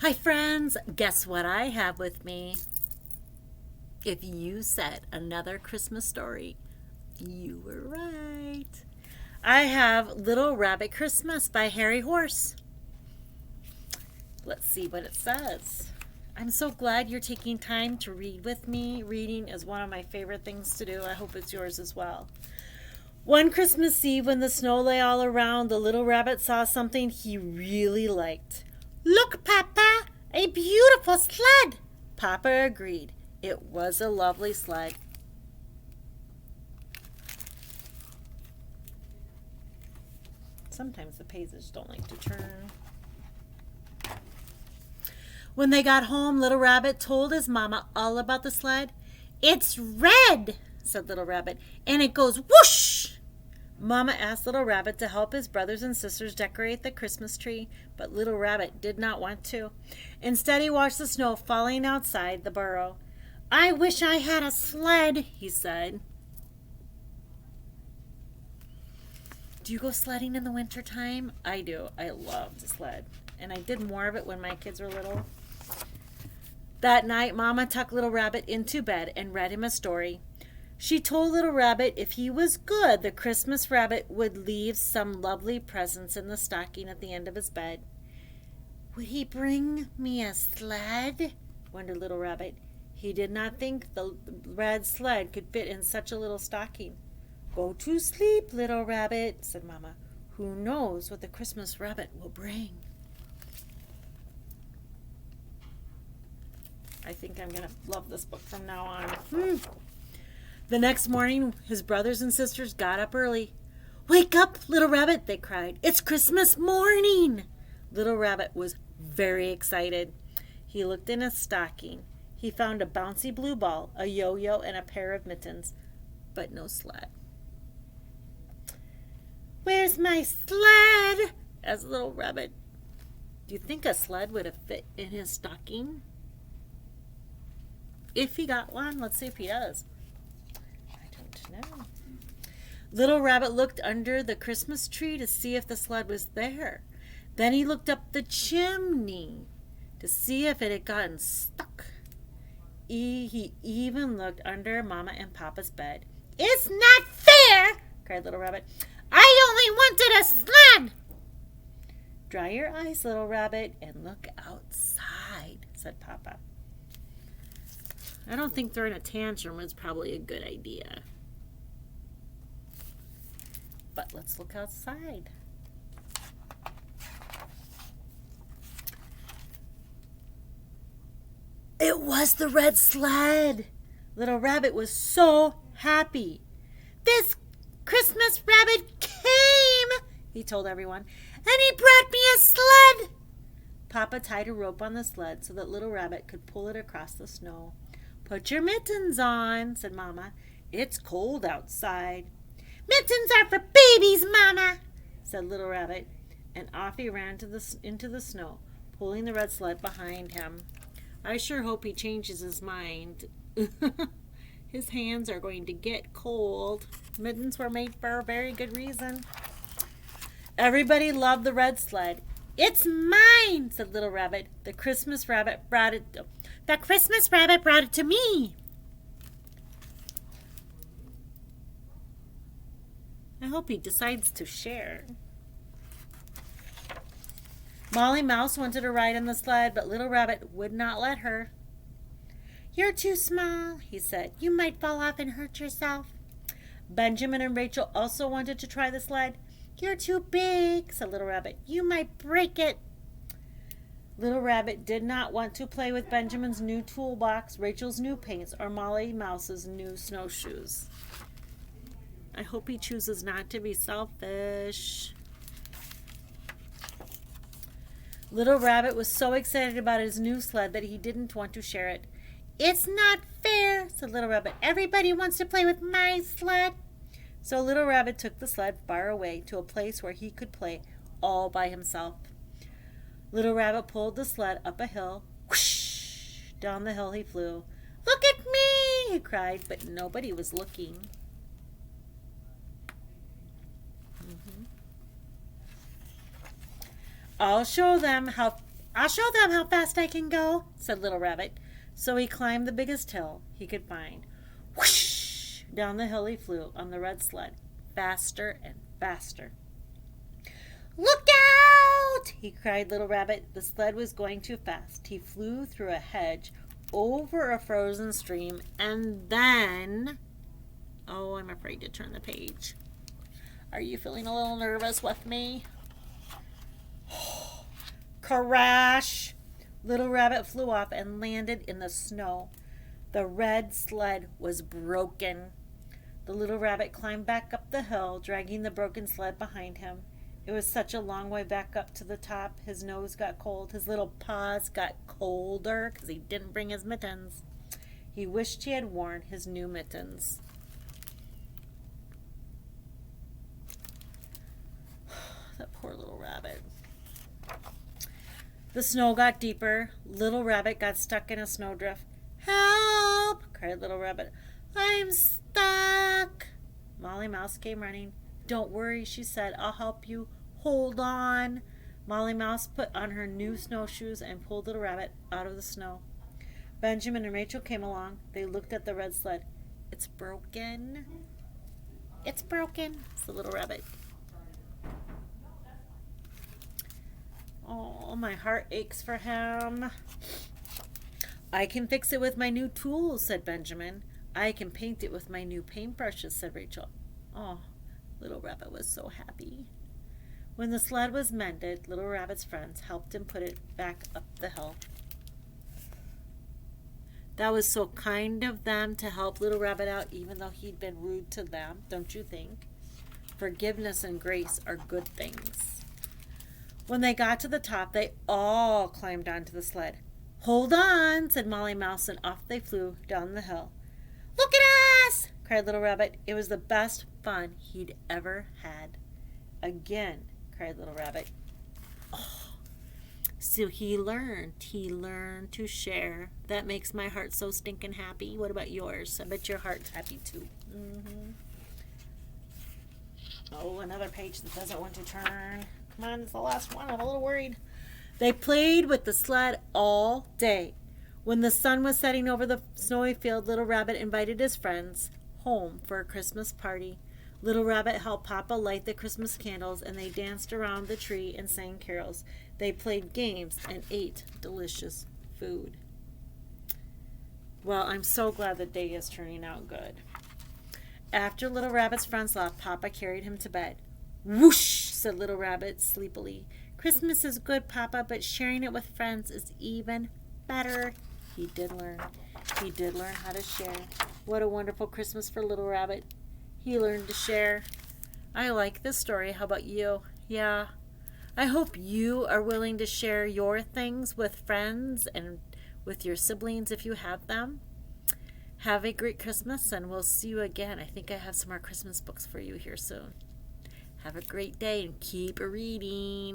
Hi, friends. Guess what I have with me? If you said another Christmas story, you were right. I have Little Rabbit Christmas by Harry Horse. Let's see what it says. I'm so glad you're taking time to read with me. Reading is one of my favorite things to do. I hope it's yours as well. One Christmas Eve, when the snow lay all around, the little rabbit saw something he really liked. Look, Papa, a beautiful sled. Papa agreed. It was a lovely sled. Sometimes the pages don't like to turn. When they got home, Little Rabbit told his mama all about the sled. It's red, said Little Rabbit, and it goes whoosh. Mama asked Little Rabbit to help his brothers and sisters decorate the Christmas tree, but Little Rabbit did not want to. Instead, he watched the snow falling outside the burrow. I wish I had a sled, he said. Do you go sledding in the wintertime? I do. I love to sled. And I did more of it when my kids were little. That night, Mama tucked Little Rabbit into bed and read him a story. She told Little Rabbit if he was good, the Christmas rabbit would leave some lovely presents in the stocking at the end of his bed. Would he bring me a sled? Wondered Little Rabbit. He did not think the red sled could fit in such a little stocking. Go to sleep, Little Rabbit, said Mama. Who knows what the Christmas rabbit will bring? I think I'm going to love this book from now on. The next morning, his brothers and sisters got up early. Wake up, Little Rabbit, they cried. It's Christmas morning. Little Rabbit was very excited. He looked in his stocking. He found a bouncy blue ball, a yo-yo, and a pair of mittens, but no sled. Where's my sled? Asked Little Rabbit. Do you think a sled would have fit in his stocking? If he got one, let's see if he does. I don't know. Little Rabbit looked under the Christmas tree to see if the sled was there. Then he looked up the chimney to see if it had gotten stuck. He even looked under Mama and Papa's bed. It's not fair, cried Little Rabbit. I only wanted a sled. Dry your eyes, Little Rabbit, and look outside, said Papa. I don't think throwing a tantrum is probably a good idea. But let's look outside. It was the red sled. Little Rabbit was so happy. This Christmas rabbit came, he told everyone, and he brought me a sled. Papa tied a rope on the sled so that Little Rabbit could pull it across the snow. Put your mittens on, said Mama. It's cold outside. Mittens are for babies, Mama, said Little Rabbit, and off he ran into the snow, pulling the red sled behind him. I sure hope he changes his mind. His hands are going to get cold. Mittens were made for a very good reason. Everybody loved the red sled. It's mine, said Little Rabbit. The Christmas rabbit brought it to me. I hope he decides to share. Molly Mouse wanted to ride on the sled, but Little Rabbit would not let her. You're too small, he said. You might fall off and hurt yourself. Benjamin and Rachel also wanted to try the sled. You're too big, said Little Rabbit. You might break it. Little Rabbit did not want to play with Benjamin's new toolbox, Rachel's new paints, or Molly Mouse's new snowshoes. I hope he chooses not to be selfish. Little Rabbit was so excited about his new sled that he didn't want to share it. It's not fair, said Little Rabbit. Everybody wants to play with my sled. So Little Rabbit took the sled far away to a place where he could play all by himself. Little Rabbit pulled the sled up a hill. Whoosh! Down the hill he flew. Look at me, he cried, but nobody was looking. I'll show them how I'll show them how fast I can go, said Little Rabbit. So he climbed the biggest hill he could find. Whoosh! Down the hill he flew on the red sled, faster and faster. Look out! He cried, Little Rabbit. The sled was going too fast. He flew through a hedge, over a frozen stream, and then... Oh, I'm afraid to turn the page. Are you feeling a little nervous with me? Crash! Little Rabbit flew off and landed in the snow. The red sled was broken. The little rabbit climbed back up the hill, dragging the broken sled behind him. It was such a long way back up to the top. His nose got cold. His little paws got colder because he didn't bring his mittens. He wished he had worn his new mittens. That poor little rabbit. The snow got deeper. Little Rabbit got stuck in a snowdrift. Help! Cried Little Rabbit. I'm stuck. Molly Mouse came running. Don't worry, she said. I'll help you. Hold on. Molly Mouse put on her new snowshoes and pulled Little Rabbit out of the snow. Benjamin and Rachel came along. They looked at the red sled. It's broken. It's broken, said Little Rabbit. Oh, my heart aches for him. I can fix it with my new tools, said Benjamin. I can paint it with my new paintbrushes, said Rachel. Oh, Little Rabbit was so happy. When the sled was mended, Little Rabbit's friends helped him put it back up the hill. That was so kind of them to help Little Rabbit out, even though he'd been rude to them, don't you think? Forgiveness and grace are good things. When they got to the top, they all climbed onto the sled. Hold on, said Molly Mouse, and off they flew down the hill. Look at us, cried Little Rabbit. It was the best fun he'd ever had. Again, cried Little Rabbit. Oh, so he learned to share. That makes my heart so stinking happy. What about yours? I bet your heart's happy too. Oh, another page that doesn't want to turn. Come on, it's the last one. I'm a little worried. They played with the sled all day. When the sun was setting over the snowy field, Little Rabbit invited his friends home for a Christmas party. Little Rabbit helped Papa light the Christmas candles, and they danced around the tree and sang carols. They played games and ate delicious food. Well, I'm so glad the day is turning out good. After Little Rabbit's friends left, Papa carried him to bed. Whoosh, said Little Rabbit sleepily. Christmas is good, Papa, but sharing it with friends is even better. He did learn. He did learn how to share. What a wonderful Christmas for Little Rabbit. He learned to share. I like this story. How about you? Yeah. I hope you are willing to share your things with friends and with your siblings if you have them. Have a great Christmas, and we'll see you again. I think I have some more Christmas books for you here soon. Have a great day and keep reading.